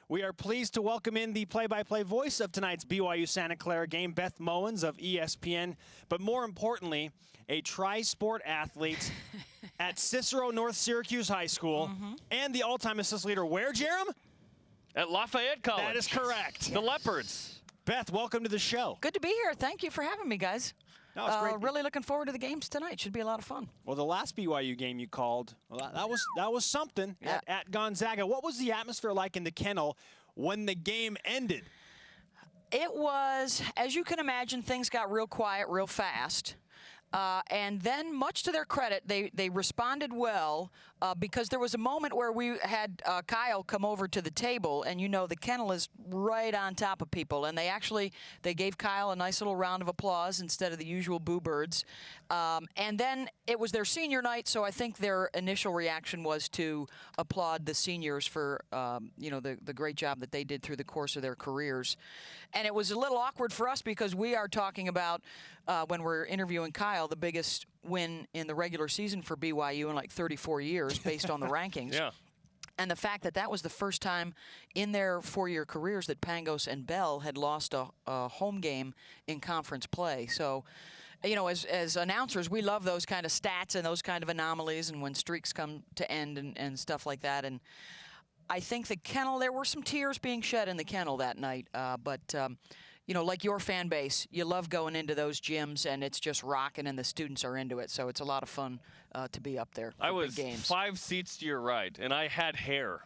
We are pleased to welcome in the play-by-play voice of tonight's BYU Santa Clara game, Beth Mowins of ESPN, but more importantly, a tri-sport athlete at Cicero North Syracuse High School, and the all-time assist leader where, Jerem? At Lafayette College. That is correct. The Leopards. Beth, welcome to the show. Good to be here. Thank you for having me, guys. No, it's great. Really looking forward to the games tonight. Should be a lot of fun. Well, the last BYU game you called, well, that was something at Gonzaga. What was the atmosphere like in the kennel when the game ended? It was, as you can imagine, things got real quiet real fast. And then, much to their credit, they responded well because there was a moment where we had Kyle come over to the table, and you know the kennel is right on top of people, and they gave Kyle a nice little round of applause instead of the usual boo birds. And then it was their senior night, so I think their initial reaction was to applaud the seniors for the great job that they did through the course of their careers. And it was a little awkward for us because we are talking about when we're interviewing Kyle, the biggest win in the regular season for BYU in like 34 years based on the rankings. Yeah. And the fact that that was the first time in their four-year careers that Pangos and Bell had lost a home game in conference play. So, you know, as announcers, we love those kind of stats and those kind of anomalies and when streaks come to end and stuff like that. And I think the kennel, there were some tears being shed in the kennel that night. You know, like your fan base, you love going into those gyms and it's just rocking and the students are into it. So it's a lot of fun to be up there for I was big games. 5 seats to your right, and I had hair.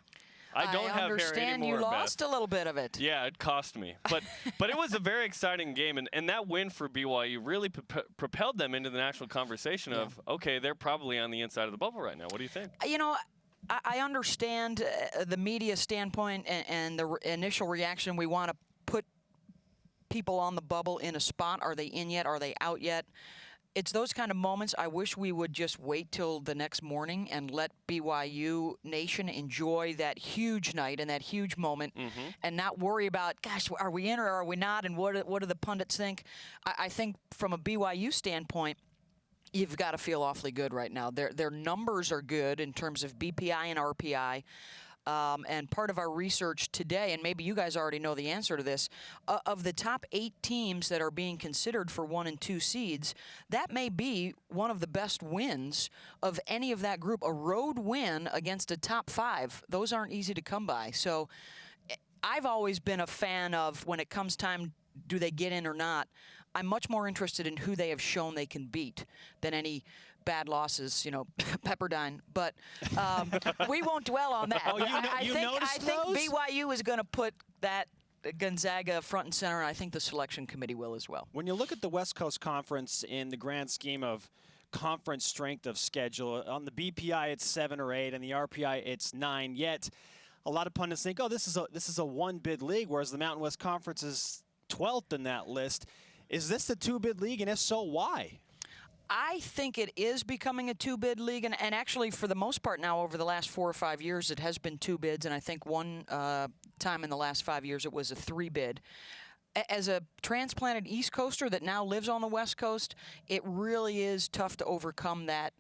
I don't have hair understand anymore, you lost Beth. a little bit of it. Yeah, it cost me. But it was a very exciting game, and that win for BYU really propelled them into the national conversation of, okay, they're probably on the inside of the bubble right now. What do you think? You know, I understand the media standpoint and the initial reaction. We want to put people on the bubble in a spot. Are they in yet? Are they out yet? It's those kind of moments I wish we would just wait till the next morning and let BYU Nation enjoy that huge night and that huge moment and not worry about, gosh, are we in or are we not, and what do the pundits think? I think from a BYU standpoint, you've got to feel awfully good right now. Their numbers are good in terms of BPI and RPI. And part of our research today, and maybe you guys already know the answer to this, of the top 8 teams that are being considered for 1 and 2 seeds, that may be one of the best wins of any of that group. A road win against a top 5, those aren't easy to come by. So I've always been a fan of when it comes time, do they get in or not? I'm much more interested in who they have shown they can beat than any bad losses, you know, Pepperdine. But we won't dwell on that. Oh, I think BYU is going to put that Gonzaga front and center, and I think the selection committee will as well. When you look at the West Coast Conference in the grand scheme of conference strength of schedule, on the BPI it's 7 or 8, and the RPI it's 9. Yet a lot of pundits think, oh, this is a one-bid league, whereas the Mountain West Conference is 12th in that list. Is this the 2-bid league, and if so, why? I think it is becoming a 2-bid league, and actually for the most part now over the last 4 or 5 years it has been 2 bids, and I think one time in the last 5 years it was a 3-bid. As a transplanted East Coaster that now lives on the West Coast, it really is tough to overcome that.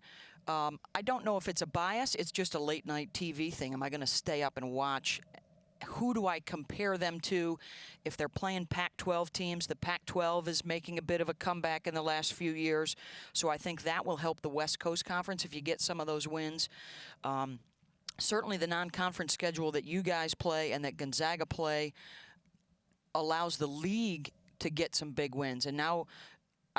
I don't know if it's a bias, it's just a late night TV thing. Am I going to stay up and watch? Who do I compare them to? If they're playing Pac-12 teams, the Pac-12 is making a bit of a comeback in the last few years. So I think that will help the West Coast Conference if you get some of those wins. Certainly the non-conference schedule that you guys play and that Gonzaga play allows the league to get some big wins. And now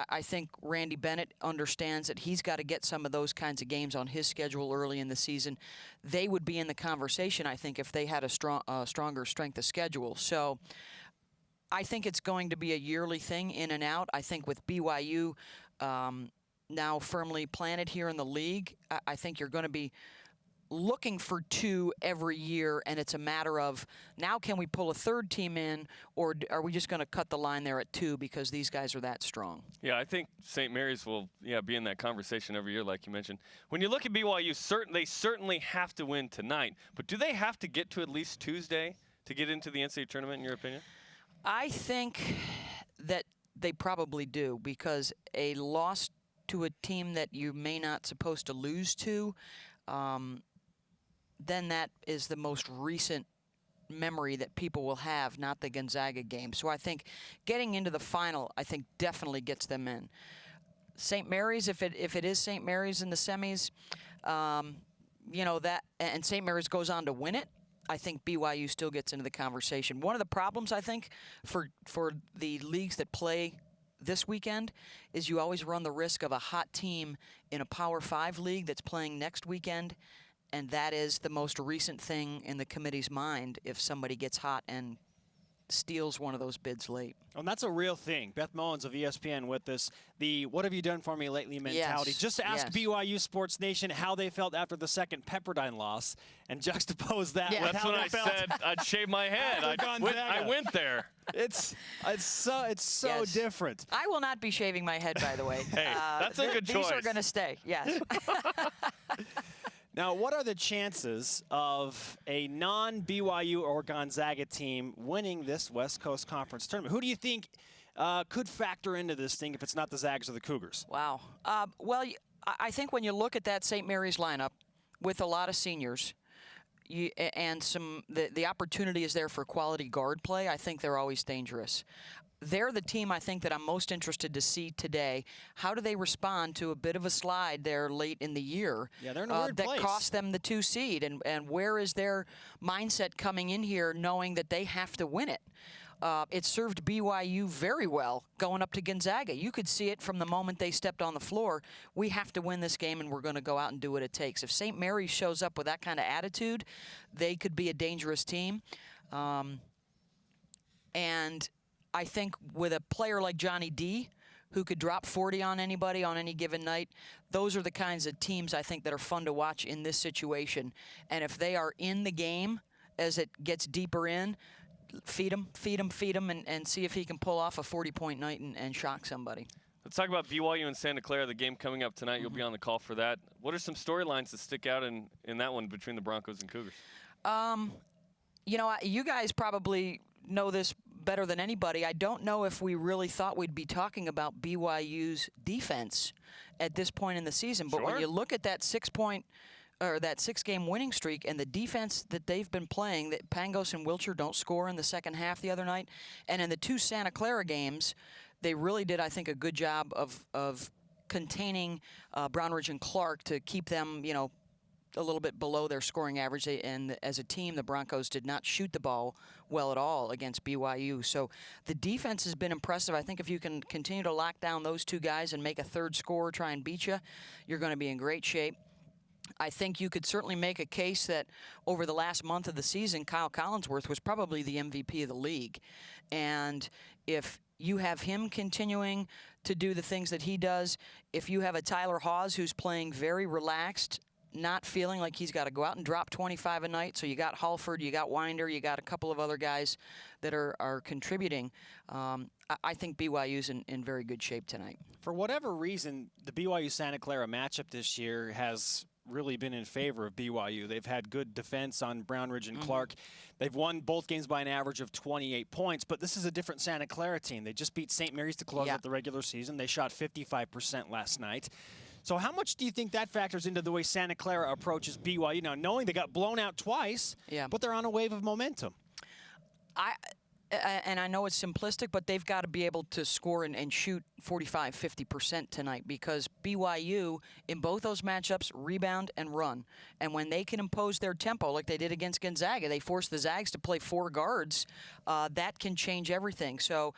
I think Randy Bennett understands that he's got to get some of those kinds of games on his schedule early in the season. They would be in the conversation, I think, if they had a stronger strength of schedule. So I think it's going to be a yearly thing, in and out. I think with BYU now firmly planted here in the league, I think you're going to be looking for 2 every year, and it's a matter of now can we pull a 3rd team in, or are we just going to cut the line there at 2 because these guys are that strong? Yeah, I think St. Mary's will be in that conversation every year, like you mentioned. When you look at BYU, they certainly have to win tonight, but do they have to get to at least Tuesday to get into the NCAA tournament, in your opinion? I think that they probably do, because a loss to a team that you may not supposed to lose to, then that is the most recent memory that people will have, not the Gonzaga game. So I think getting into the final, I think definitely gets them in. St. Mary's, if it is St. Mary's in the semis, you know, that, and St. Mary's goes on to win it, I think BYU still gets into the conversation. One of the problems, I think, for the leagues that play this weekend is you always run the risk of a hot team in a Power 5 league that's playing next weekend, and that is the most recent thing in the committee's mind if somebody gets hot and steals one of those bids late. And that's a real thing. Beth Mowins of ESPN with this, the what have you done for me lately mentality. Yes. Just ask BYU Sports Nation how they felt after the second Pepperdine loss and juxtapose that with That's how when they I felt. said I'd shave my head. I went there. It's so Yes. different. I will not be shaving my head, by the way. Hey, that's a good These choice. are going to stay, yes. Now, what are the chances of a non-BYU or Gonzaga team winning this West Coast Conference tournament? Who do you think could factor into this thing if it's not the Zags or the Cougars? Wow. Well, I think when you look at that St. Mary's lineup with a lot of seniors, and the opportunity is there for quality guard play, I think they're always dangerous. They're the team I think that I'm most interested to see today. How do they respond to a bit of a slide there late in the year? Yeah, they're in a weird place. That cost them the 2 seed, and where is their mindset coming in here knowing that they have to win it? It served BYU very well going up to Gonzaga. You could see it from the moment they stepped on the floor. We have to win this game, and we're going to go out and do what it takes. If St. Mary's shows up with that kind of attitude, they could be a dangerous team. And I think with a player like Johnny D, who could drop 40 on anybody on any given night, those are the kinds of teams I think that are fun to watch in this situation. And if they are in the game as it gets deeper in, feed him, and see if he can pull off a 40-point night and shock somebody. Let's talk about BYU and Santa Clara, the game coming up tonight. You'll be on the call for that. What are some storylines that stick out in that one between the Broncos and Cougars? You know, you guys probably know this better than anybody. I don't know if we really thought we'd be talking about BYU's defense at this point in the season, but when you look at that 6-game winning streak and the defense that they've been playing, that Pangos and Wiltshire don't score in the second half the other night, and in the 2 Santa Clara games, they really did, I think, a good job of containing Brownridge and Clark to keep them, you know, a little bit below their scoring average. And as a team, the Broncos did not shoot the ball well at all against BYU. So the defense has been impressive. I think if you can continue to lock down those 2 guys and make a third scorer try and beat you, you're going to be in great shape. I think you could certainly make a case that over the last month of the season, Kyle Collinsworth was probably the MVP of the league. And if you have him continuing to do the things that he does, if you have a Tyler Hawes who's playing very relaxed, not feeling like he's got to go out and drop 25 a night, so you got Halford, you got Winder, you got a couple of other guys that are contributing, I think BYU's in very good shape tonight. For whatever reason, the BYU-Santa Clara matchup this year has really been in favor of BYU. They've had good defense on Brownridge and Clark. They've won both games by an average of 28 points, but this is a different Santa Clara team. They just beat St. Mary's to close out the regular season. They shot 55% last night. So how much do you think that factors into the way Santa Clara approaches BYU now, knowing they got blown out twice, but they're on a wave of momentum? And I know it's simplistic, but they've got to be able to score and shoot 45, 50% tonight, because BYU, in both those matchups, rebound and run. And when they can impose their tempo, like they did against Gonzaga, they forced the Zags to play 4 guards. That can change everything. So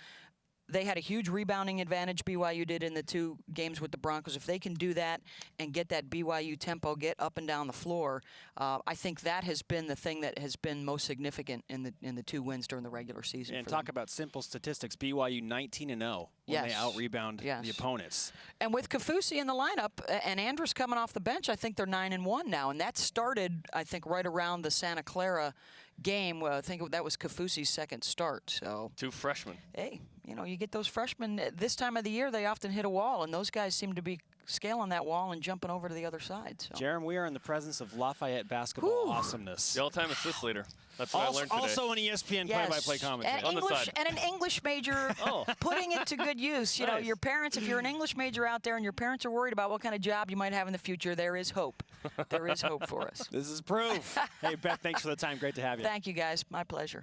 they had a huge rebounding advantage, BYU did, in the 2 games with the Broncos. If they can do that and get that BYU tempo, get up and down the floor, I think that has been the thing that has been most significant in the 2 wins during the regular season. And talk about simple statistics. BYU 19-0 when they out-rebound the opponents. And with Kaufusi in the lineup and Andrus coming off the bench, I think they're 9-1 now. And that started, I think, right around the Santa Clara game. I think that was Kaufusi's second start. So 2 freshmen. Hey, you know, you get those freshmen this time of the year, they often hit a wall, and those guys seem to be scaling that wall and jumping over to the other side. So. Jerem, we are in the presence of Lafayette basketball awesomeness. The all-time assist leader. That's what I learned today. Also an ESPN Yes. play-by-play commentator. And On the English side. and an English major, putting it to good use. You know, Nice. your parents. If you're an English major out there and your parents are worried about what kind of job you might have in the future, there is hope. There is hope for us. This is proof. Hey, Beth, thanks for the time. Great to have you. Thank you, guys. My pleasure.